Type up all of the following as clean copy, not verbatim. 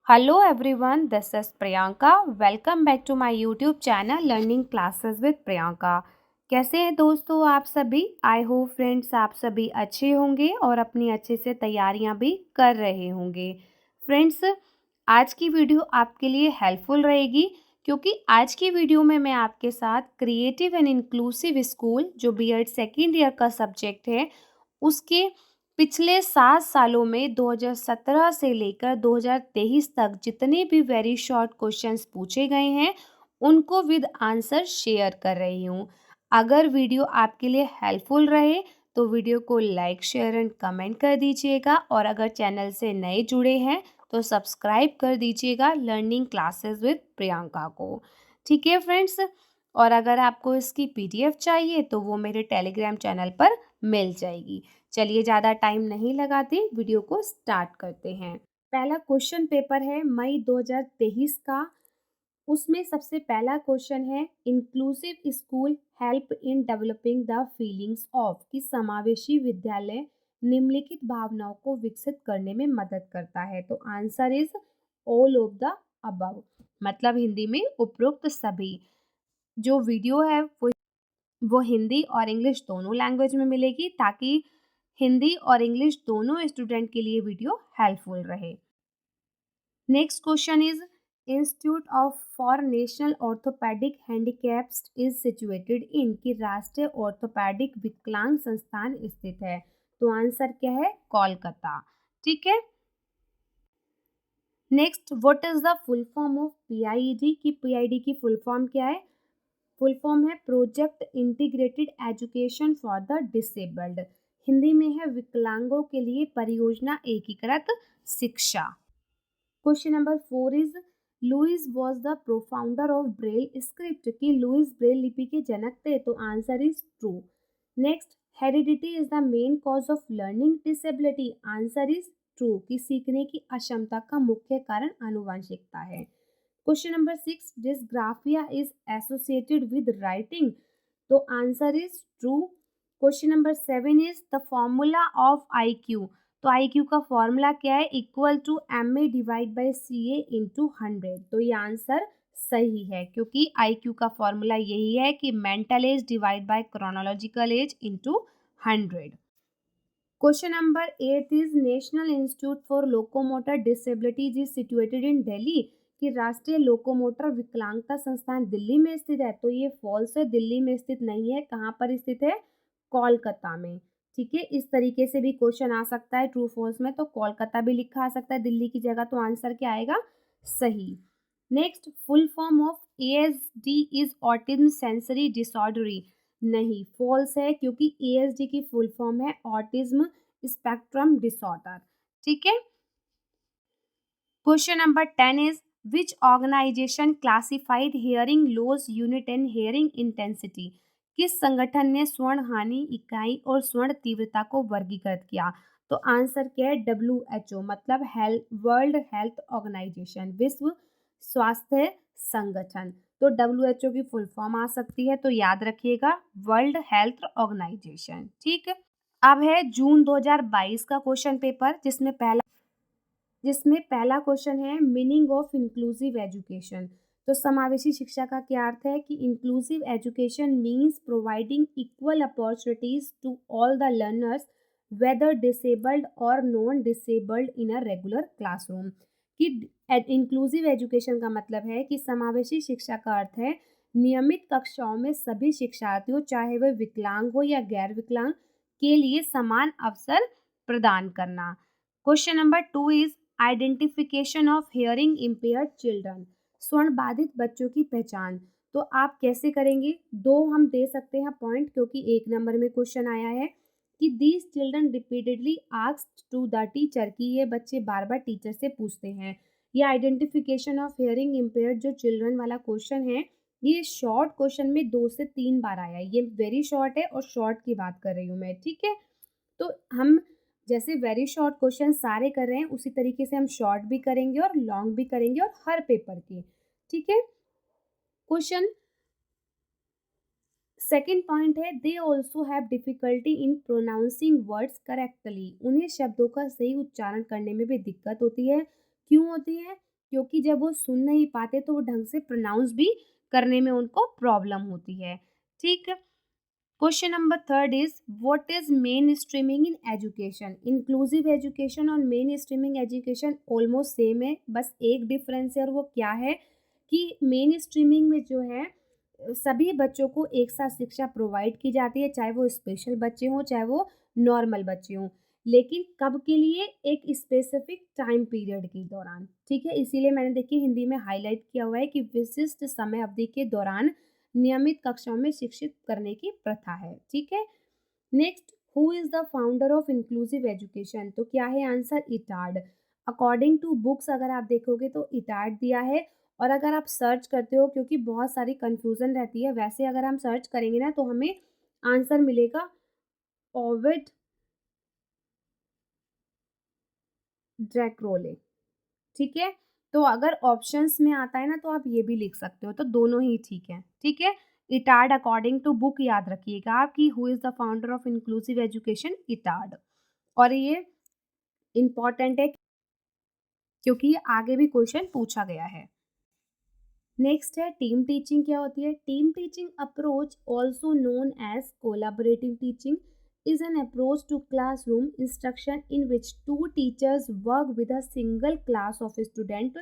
Hello everyone, this is Priyanka. Welcome back to my YouTube channel Learning Classes with Priyanka. कैसे हैं दोस्तों आप सभी? आई होप फ्रेंड्स आप सभी अच्छे होंगे और अपनी अच्छे से तैयारियां भी कर रहे होंगे। फ्रेंड्स, आज की वीडियो आपके लिए हेल्पफुल रहेगी क्योंकि आज की वीडियो में मैं आपके साथ क्रिएटिव एंड इंक्लूसिव स्कूल जो बीएड सेकेंड ईयर का सब्जेक्ट है उसके पिछले 7 सालों में 2017 से लेकर 2023 तक जितने भी वेरी शॉर्ट क्वेश्चंस पूछे गए हैं उनको विद आंसर शेयर कर रही हूँ। अगर वीडियो आपके लिए हेल्पफुल रहे तो वीडियो को लाइक शेयर एंड कमेंट कर दीजिएगा और अगर चैनल से नए जुड़े हैं तो सब्सक्राइब कर दीजिएगा लर्निंग क्लासेस विद प्रियंका को। ठीक है फ्रेंड्स, और अगर आपको इसकी पीडीएफ चाहिए तो वो मेरे टेलीग्राम चैनल पर मिल जाएगी। चलिए ज़्यादा टाइम नहीं लगाते, वीडियो को स्टार्ट करते हैं। पहला क्वेश्चन पेपर है मई 2023 का। उसमें सबसे पहला क्वेश्चन है inclusive school help in developing the feelings of कि समावेशी विद्यालय निम्नलिखित भावनाओं को विकसित करने में मदद करता है। तो answer is all of the above, मतलब हिंदी में उपरोक्त सभी। जो वीडियो है वो हिंदी और इंग्लिश दोनों लैंग्वेज में मिलेगी ताकि हिंदी और इंग्लिश दोनों स्टूडेंट के लिए वीडियो हेल्पफुल रहे। Next question is institute of for national orthopaedic handicaps is situated in कि राष्ट्रीय ऑर्थोपेडिक विकलांग संस्थान स्थित है। तो आंसर क्या है? कोलकाता। ठीक है। Next, what is the full form of PID की पीआईडी की फुल फॉर्म क्या है? फुल फॉर्म है project integrated education for the disabled. Hindi में है विकलांगों के लिए परियोजना एकीकृत शिक्षा। Question number 4 is Louis was the profounder of Braille script कि लुइस ब्रेल लिपि के जनक थे। तो answer is true. Next, heredity is the main cause of learning disability. Answer is true कि सीखने की अक्षमता का मुख्य कारण आनुवंशिकता है। Question number 6, dysgraphia is associated with writing. तो answer is true. Question number 7 is the formula of IQ। तो IQ का फॉर्मूला क्या है? Equal to MA divide by CA into 100। तो ये आंसर सही है क्योंकि IQ का फॉर्मूला यही है कि mental as divide by chronological age into 100। Question number 8 is national institute for locomotor disabilities is situated in Delhi कि राष्ट्रीय लोकोमोटर विकलांगता संस्थान दिल्ली में स्थित है। तो ये फॉल्स है, दिल्ली में स्थित नहीं है। कहाँ पर स्थित है? कोलकाता में। ठीक है, इस तरीके से भी क्वेश्चन आ सकता है ट्रू फॉल्स में, तो कोलकाता भी लिखा आ सकता है दिल्ली की जगह। तो आंसर क्या आएगा? सही। Next, full form of ASD is autism sensory disorder. नहीं, फॉल्स है क्योंकि ASD की फुल फॉर्म है ऑटिज्म स्पेक्ट्रम डिसऑर्डर। ठीक है। Question number 10 is which organisation classified hearing loss unit and hearing intensity. किस संगठन ने स्वर्ण हानि इकाई और स्वर्ण तीव्रता को वर्गीकृत किया? तो आंसर क्या है? WHO, मतलब वर्ल्ड हेल्थ ऑर्गेनाइजेशन, विश्व स्वास्थ्य संगठन। तो WHO की फुल फॉर्म आ सकती है, तो याद रखिएगा वर्ल्ड हेल्थ ऑर्गेनाइजेशन। ठीक है। अब है जून 2022 का क्वेश्चन पेपर जिसमें पहला क्वेश्चन है मीनिंग ऑफ इंक्लूसिव एजुकेशन। तो समावेशी शिक्षा का क्या अर्थ है? कि inclusive education means providing equal opportunities to all the learners whether disabled और non disabled in a regular classroom. कि इंक्लूसिव एजुकेशन का मतलब है कि समावेशी शिक्षा का अर्थ है नियमित कक्षाओं में सभी शिक्षार्थियों, चाहे वह विकलांग हो या गैर विकलांग, के लिए समान अवसर प्रदान करना। Question number 2 is identification of hearing impaired children. स्वर्ण बाधित बच्चों की पहचान। तो आप कैसे करेंगे? दो हम दे सकते हैं पॉइंट क्योंकि 1 नंबर में क्वेश्चन आया है कि these children repeatedly asked to the teacher कि ये बच्चे बार बार टीचर से पूछते हैं। ये आइडेंटिफिकेशन ऑफ हियरिंग इम्पेयर्ड जो चिल्ड्रन वाला क्वेश्चन है ये शॉर्ट क्वेश्चन में 2 से 3 बार आया है। ये वेरी शॉर्ट है और शॉर्ट की बात कर रही हूँ मैं। ठीक है, तो हम जैसे वेरी शॉर्ट क्वेश्चन सारे कर रहे हैं उसी तरीके से हम शॉर्ट भी करेंगे और लॉन्ग भी करेंगे और हर पेपर के। ठीक है। क्वेश्चन सेकेंड पॉइंट है they also have difficulty in pronouncing words correctly. उन्हें शब्दों का सही उच्चारण करने में भी दिक्कत होती है। क्यों होती है? क्योंकि जब वो सुन नहीं पाते तो वो ढंग से प्रोनाउंस भी करने में उनको प्रॉब्लम होती है। ठीक है। Question number third is what is main streaming in education. Inclusive education और main streaming education almost same है, बस एक डिफरेंस है और वो क्या है कि मेन स्ट्रीमिंग में जो है सभी बच्चों को एक साथ शिक्षा प्रोवाइड की जाती है, चाहे वो स्पेशल बच्चे हों चाहे वो नॉर्मल बच्चे हों, लेकिन कब के लिए, एक स्पेसिफिक टाइम पीरियड के दौरान। ठीक है, इसीलिए मैंने देखिए हिंदी में हाईलाइट किया हुआ है कि विशिष्ट समय अवधि के दौरान नियमित कक्षाओं में शिक्षित करने की प्रथा है। ठीक है। Next, who is the founder of inclusive education. तो क्या है answer, Itard. According to books अगर आप देखोगे तो इटार्ड दिया है, और अगर आप सर्च करते हो, क्योंकि बहुत सारी कंफ्यूजन रहती है, वैसे अगर हम सर्च करेंगे ना तो हमें आंसर मिलेगा ओविड ड्रैक्रोले। ठीक है। तो अगर ऑप्शंस में आता है ना तो आप ये भी लिख सकते हो, तो दोनों ही ठीक है। ठीक है। इटार्ड अकॉर्डिंग टू बुक याद रखिएगा आप कि who is the founder of inclusive education, Etard. और ये इम्पॉर्टेंट है क्योंकि ये आगे भी क्वेश्चन पूछा गया है। नेक्स्ट है टीम टीचिंग क्या होती है। Team teaching approach also known as collaborative teaching is an approach to classroom instruction in which two teachers work with a single class of student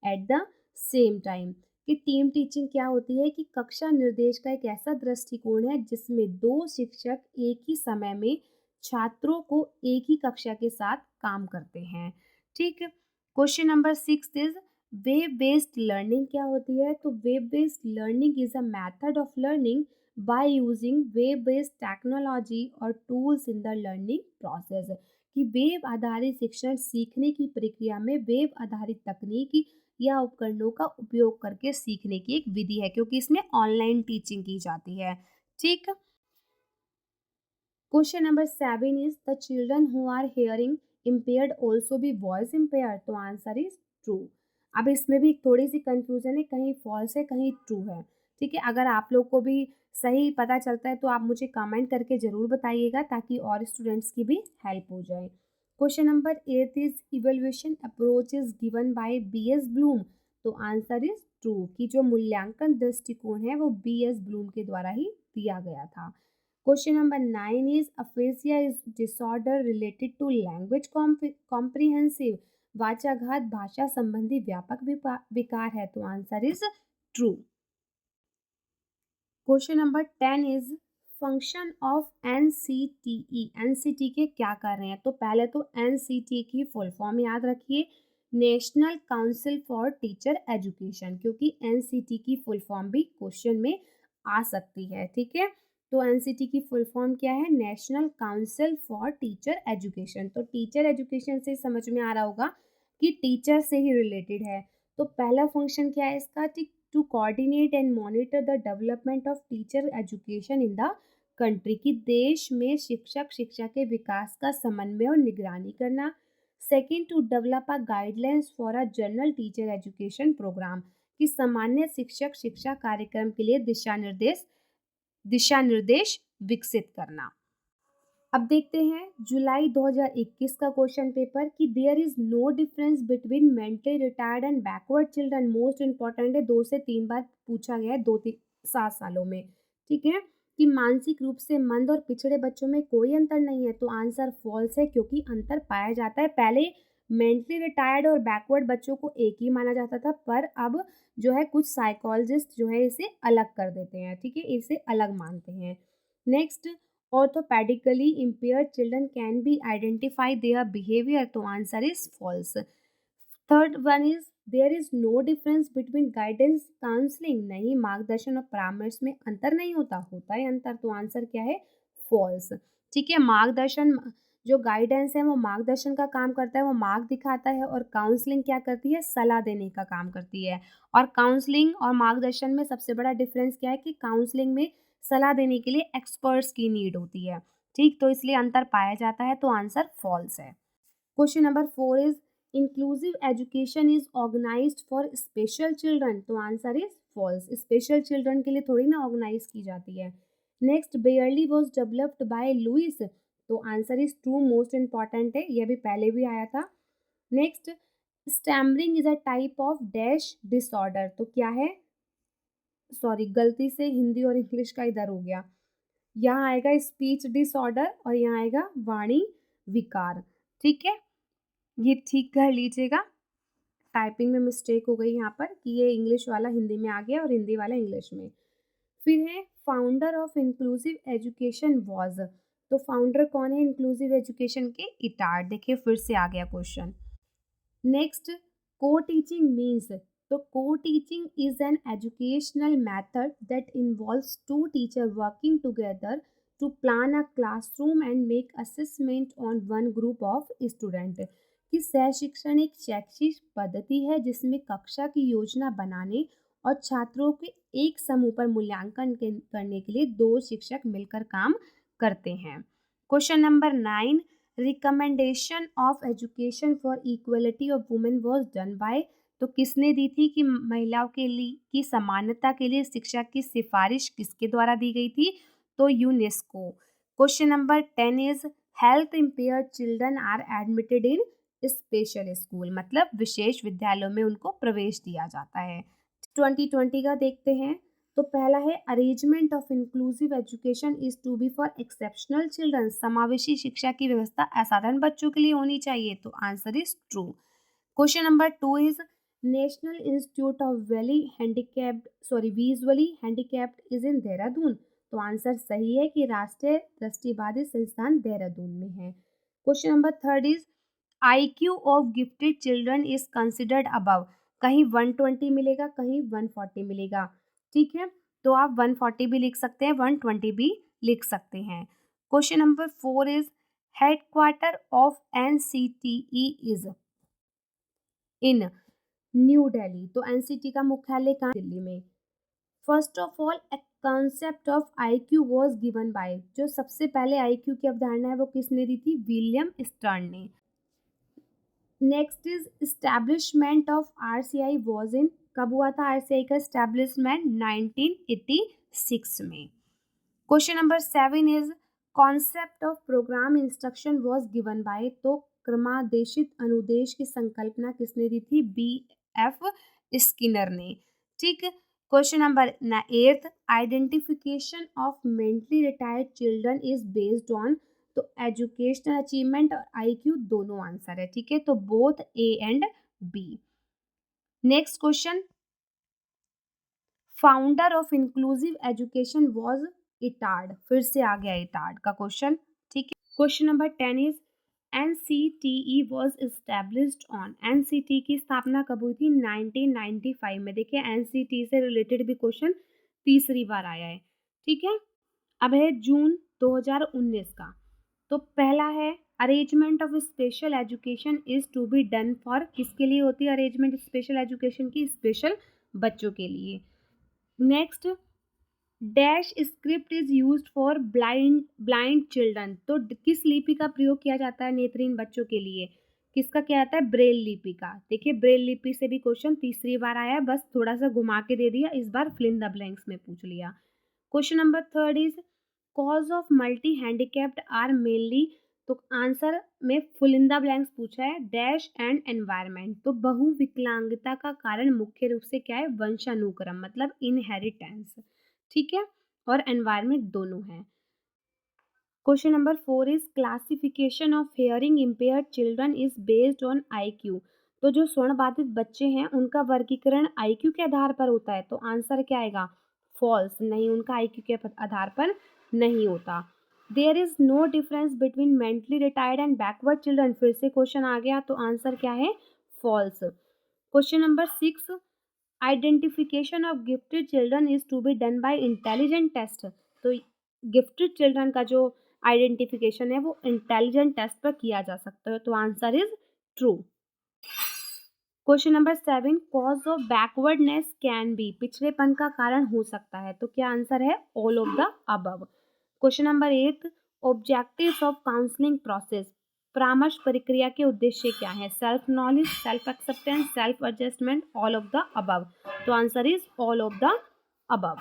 at the same time। कि team teaching क्या होती है कि कक्षा निर्देश का एक ऐसा दृष्टिकोण है जिसमें दो शिक्षक एक ही समय में छात्रों को एक ही कक्षा के साथ काम करते हैं। ठीक। Question number six is web based learning क्या होती है। तो web based learning is a method of learning by using web based technology और tools in the learning process। कि वेब आधारित शिक्षण सीखने की प्रक्रिया में वेब आधारित तकनीक या उपकरणों का उपयोग करके सीखने की एक विधि है, क्योंकि इसमें ऑनलाइन टीचिंग की जाती है। ठीक। Question number seven is the children who are hearing impaired also be voice impaired. तो आंसर इज ट्रू। अब इसमें भी थोड़ी सी कंफ्यूजन है, कहीं फॉल्स है कहीं ट्रू है। ठीक है। अगर आप लोग को भी सही पता चलता है तो आप मुझे कमेंट करके ज़रूर बताइएगा ताकि और स्टूडेंट्स की भी हेल्प हो जाए। Question number eight is evaluation approach is given by B S Bloom. तो आंसर इज ट्रू कि जो मूल्यांकन दृष्टिकोण है वो बी एस ब्लूम के द्वारा ही दिया गया था। Question number 9 is aphasia is disorder related to language comprehensive। वाचाघात भाषा संबंधी व्यापक विकार है। तो answer is true. Question number 10 is function of NCTE। NCT के क्या कर रहे हैं। तो पहले तो NCT की फुल फॉर्म याद रखिए, national council for teacher education, क्योंकि NCT की फुल फॉर्म भी क्वेश्चन में आ सकती है। ठीक है। तो NCT की फुल फॉर्म क्या है, national council for teacher education. तो टीचर एजुकेशन से समझ में आ रहा होगा कि टीचर से ही रिलेटेड है। तो पहला फंक्शन क्या है इसका, to coordinate and monitor the development of teacher education in the country. की देश में शिक्षक शिक्षा के विकास का समन्वय और निगरानी करना। Second, to develop a guidelines for a general teacher education program. कि सामान्य शिक्षक शिक्षा कार्यक्रम के लिए दिशा निर्देश विकसित करना। अब देखते हैं जुलाई 2021 का क्वेश्चन पेपर कि there is no difference between mentally retarded and backward children. Most important है, 2 से 3 बार पूछा गया है 7 सालों में। ठीक है। कि मानसिक रूप से मंद और पिछड़े बच्चों में कोई अंतर नहीं है। तो आंसर फॉल्स है, क्योंकि अंतर पाया जाता है। पहले मेंटली रिटायर्ड और बैकवर्ड बच्चों को एक ही माना जाता था, पर अब जो है कुछ साइकोलॉजिस्ट जो है इसे अलग कर देते हैं। ठीक है, इसे अलग मानते हैं। Next, orthopedically impaired children can be identify their behavior। तो answer is false. Third one is there is no difference between guidance counselling. नहीं, मार्गदर्शन और परामर्श में अंतर नहीं होता, होता है अंतर। तो आंसर क्या है, फॉल्स। ठीक है। मार्गदर्शन, जो गाइडेंस है वो मार्गदर्शन का काम करता है, वो मार्ग दिखाता है, और काउंसलिंग क्या करती है, सलाह देने का काम करती है। और काउंसलिंग और मार्गदर्शन में सबसे बड़ा डिफरेंस क्या है कि काउंसलिंग में सलाह देने के लिए एक्सपर्ट्स की नीड होती है। ठीक, तो इसलिए अंतर पाया जाता है। तो आंसर फॉल्स है। Question number 4 is inclusive education is organised for special children. तो answer is false. Special children के लिए थोड़ी ना ऑर्गेनाइज की जाती है। Next, Braille was developed by Louis. तो answer is true, most important है, यह भी पहले भी आया था। Next, stammering is a type of dash disorder. तो क्या है, सॉरी गलती से हिंदी और इंग्लिश का इधर हो गया। यहाँ आएगा स्पीच डिसऑर्डर और यहाँ आएगा वाणी विकार। ठीक है, ये ठीक कर लीजिएगा। टाइपिंग में मिस्टेक हो गई यहाँ पर कि ये इंग्लिश वाला हिंदी में आ गया और हिंदी वाला इंग्लिश में। फिर है founder of inclusive education was. तो फाउंडर कौन है इंक्लूसिव एजुकेशन के? इटार्ड। देखिए फिर से आ गया question. Next, co teaching means. तो co teaching is an educational method that involves two teacher working together to plan a classroom and make assessment on one group of student. कि सह शिक्षण एक शैक्षिक पद्धति है जिसमें कक्षा की योजना बनाने और छात्रों के एक समूह पर मूल्यांकन करने के लिए दो शिक्षक मिलकर काम करते हैं। Question number 9, recommendation of education for equality of women was done by. तो किसने दी थी कि महिलाओं के लिए की समानता के लिए शिक्षा की सिफारिश किसके द्वारा दी गई थी? तो UNESCO. Question number 10 is health impaired children are admitted in special school. मतलब विशेष विद्यालयों में उनको प्रवेश दिया जाता है। 2020 का देखते हैं। तो पहला है arrangement of inclusive education is to be for exceptional children. समावेशी शिक्षा की व्यवस्था असाधारण बच्चों के लिए होनी चाहिए। तो answer is true. Question number 2 is national institute of visually handicapped is in Dehradun. तो आंसर सही है कि राष्ट्रीय दृष्टिबाधित संस्थान देहरादून में है। Question number 3 is IQ of gifted children is considered above. कहीं 120 मिलेगा, कहीं 140 मिलेगा। ठीक है, तो आप 140 भी लिख सकते हैं, 120 भी लिख सकते हैं। Question number 4 is headquarter of NCTE is in new Delhi. तो NCT का मुख्यालय कहाँ? दिल्ली में। First of all a concept of IQ was given by. जो सबसे पहले IQ की अवधारणा है वो किसने दी थी? विलियम स्टर्न ने। Next is establishment of RCI was in. कब हुआ था RCI का इस्टेब्लिशमेंट? 1986 में। Question number 7 is concept of programme instruction was given by. तो क्रमादेशित अनुदेश की संकल्पना किसने दी थी? BF स्किनर ने। ठीक। Question number 8 identification of mentally retired children is based on. तो एजुकेशनल अचीवमेंट और IQ दोनों आंसर है। ठीक है, तो both A and B। Next question, founder of inclusive education was Etard. फिर से आ गया इटार्ड का क्वेश्चन। ठीक है, question number 10 is NCTE was established on. NCT की स्थापना कब हुई थी? 1995 में। देखिए NCT से रिलेटेड भी क्वेश्चन तीसरी बार आया है। ठीक है, अब है जून 2019 का। तो पहला है arrangement of special education is to be done for. किसके लिए होती है अरेंजमेंट स्पेशल एजुकेशन की? स्पेशल बच्चों के लिए। Next, dash script is used for blind children. तो किस लिपि का प्रयोग किया जाता है नेत्रहीन बच्चों के लिए? किसका किया जाता है? ब्रेल लिपि का। देखिए ब्रेल लिपि से भी क्वेश्चन तीसरी बार आया है, बस थोड़ा सा घुमा के दे दिया, इस बार फिल इन द ब्लैंक्स में पूछ लिया। Question number 3 is cause of multi handicapped are mainly. तो आंसर में फुल इन द ब्लैंक्स पूछा है, डैश एंड एनवायरमेंट। तो बहुविकलांगता का कारण मुख्य रूप से क्या है? वंशानुक्रम, मतलब इनहेरिटेंस। ठीक है, और एनवायरमेंट दोनों है। Question number 4 is classification of hearing impaired children is based on IQ। तो जो स्वर्ण बाधित बच्चे हैं उनका वर्गीकरण IQ के आधार पर होता है। तो आंसर क्या आएगा? फॉल्स। नहीं, उनका IQ के आधार पर नहीं होता। There is no difference between mentally retarded and backward children. फिर से क्वेश्चन आ गया, तो आंसर क्या है? False. Question number 6 identification of gifted children is to be done by intelligent test. तो गिफ्टेड चिल्ड्रन का जो आइडेंटिफिकेशन है वो इंटेलिजेंट टेस्ट पर किया जा सकता है। तो answer is true. Question number 7 cause of backwardness can be. पिछड़ेपन का कारण हो सकता है। तो क्या आंसर है? All of the above. Question number 8 objectives of counselling process. परामर्श प्रक्रिया के उद्देश्य क्या है? Self knowledge, self acceptance, self adjustment, all of the above. तो answer is all of the above.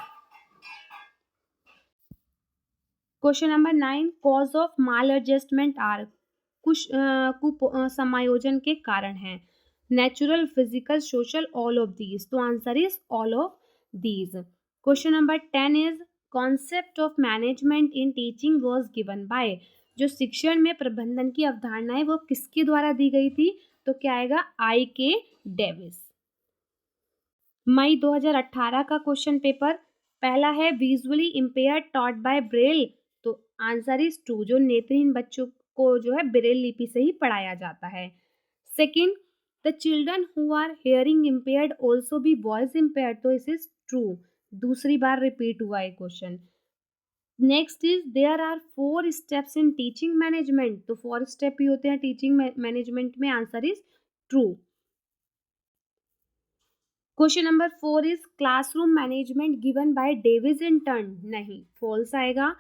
Question number 9 cause of maladjustment are. कुछ समायोजन के कारण हैं। natural, physical, social, all of these. तो answer is all of these. Question number 10 is concept of management in teaching was given by. जो शिक्षण में प्रबंधन की अवधारणा है वो किसके द्वारा दी गई थी? तो क्या आएगा? आई के डेविस. मई 2018 का क्वेश्चन पेपर. पहला है visually impaired taught by Braille. तो आंसर इज टू. जो नेत्रहीन बच्चों को जो है ब्रेल लिपि से ही पढ़ाया जाता है. Second, the children who are hearing impaired also be voice impaired. तो इस इज ट्रू. दूसरी बार रिपीट हुआ है question. Next is there are 4 steps in teaching management. तो 4 स्टेप ही होते हैं टीचिंग मैनेजमेंट में. Answer is true. Question number 4 is classroom management given by Davis in turn. नहीं, फॉल्स आएगा.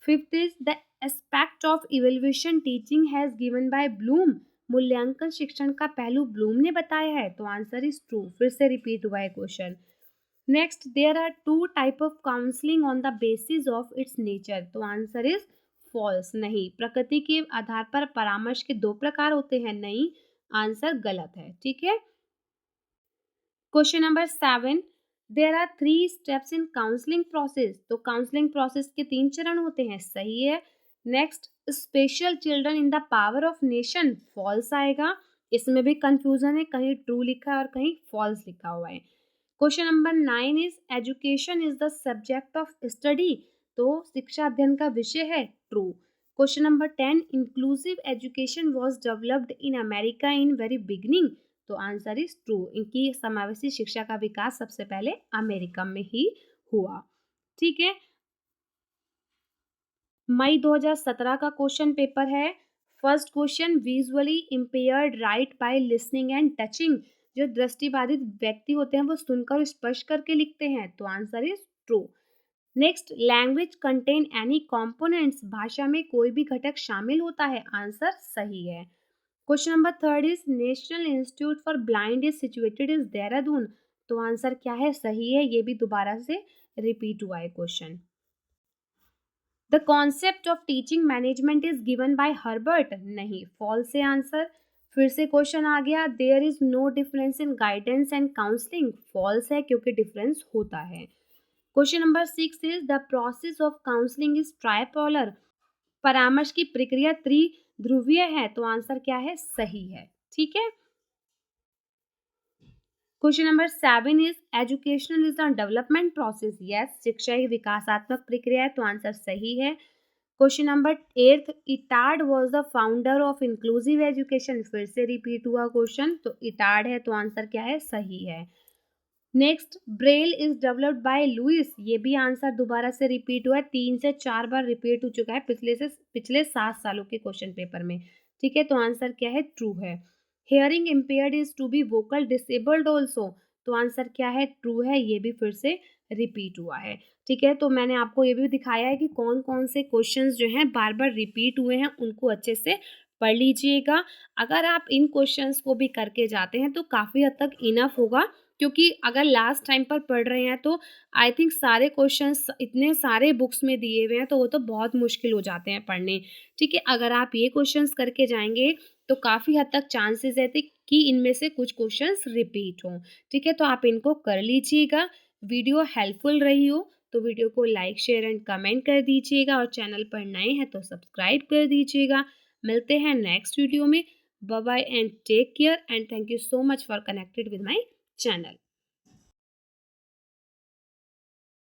Fifth is the aspect of evaluation teaching has given bye Bloom. मूल्यांकन शिक्षण का पहलू ब्लूम ने बताया है. तो आंसर इज ट्रू. फिर से रिपीट हुआ है question. Next, there are 2 type of counselling on the basis of its nature. तो आंसर इज फॉल्स. नहीं, प्रकृति के आधार पर परामर्श के 2 प्रकार होते हैं. नहीं, आंसर गलत है. ठीक है. Question number 7, there are 3 steps in counselling process. तो काउंसलिंग प्रोसेस के 3 चरण होते हैं. सही है. Next, special children in the power of nation. False आएगा. इसमें भी कंफ्यूजन है, कहीं ट्रू लिखा है और कहीं फॉल्स लिखा हुआ है. Question number 9 is education is the subject of study. तो शिक्षा अध्ययन का विषय है. True. Question number 10, inclusive education was developed in America in very beginning. तो आंसर इज ट्रू. इनकी समावेशी शिक्षा का विकास सबसे पहले अमेरिका में ही हुआ. ठीक है. मई 2017 का क्वेश्चन पेपर है. First question, visually impaired right by listening and touching. जो दृष्टिबाधित व्यक्ति होते हैं वो सुनकर और स्पर्श करके लिखते हैं. तो answer is true. Next, language contain any components. भाषा में कोई भी घटक शामिल होता है. आंसर सही है. Question number 3 is national institute for blind is situated is Dehradun. तो आंसर क्या है? सही है. ये भी दोबारा से रिपीट हुआ है question. The concept of teaching management is given by Herbert. नहीं, फॉल्स है आंसर. फिर से क्वेश्चन आ गया, there is no difference in guidance and counselling. False है क्योंकि डिफरेंस होता है. Question number 6 is the process of counselling is tripolar. परामर्श की प्रक्रिया त्रिध्रुवीय है. तो आंसर क्या है? सही है. ठीक है. Question number 7 is educational is the development process. Yes, शिक्षा एक विकासात्मक प्रक्रिया है. तो आंसर सही है. Question number 8, Etard was the founder of inclusive education. फिर से रिपीट हुआ क्वेश्चन. तो इटार्ड है. तो आंसर क्या है? सही है. Next, Braille is developed by Louis. ये भी आंसर दोबारा से रिपीट हुआ है. 3 से 4 बार रिपीट हो चुका है पिछले 7 सालों के क्वेश्चन पेपर में. ठीक है. तो आंसर क्या है? ट्रू है. Hearing impaired is to be vocal disabled also. तो आंसर क्या है? ट्रू है. ये भी फिर से रिपीट हुआ है. ठीक है. तो मैंने आपको ये भी दिखाया है कि कौन कौन से क्वेश्चंस जो हैं बार बार रिपीट हुए हैं, उनको अच्छे से पढ़ लीजिएगा. अगर आप इन क्वेश्चंस को भी करके जाते हैं तो काफ़ी हद तक इनफ होगा, क्योंकि अगर लास्ट टाइम पर पढ़ रहे हैं तो आई थिंक सारे क्वेश्चंस इतने सारे बुक्स में दिए हुए हैं तो वो तो बहुत मुश्किल हो जाते हैं पढ़ने. ठीक है. अगर आप ये क्वेश्चंस करके जाएंगे तो काफ़ी हद तक चांसेस रहते कि इनमें से कुछ क्वेश्चंस रिपीट हों. ठीक है. तो आप इनको कर लीजिएगा. वीडियो हेल्पफुल रही हो तो वीडियो को लाइक, शेयर एंड कमेंट कर दीजिएगा, और चैनल पर नए हैं तो सब्सक्राइब कर दीजिएगा. मिलते हैं नेक्स्ट वीडियो में. Bye bye and take care, and thank you so much for connected with my channel.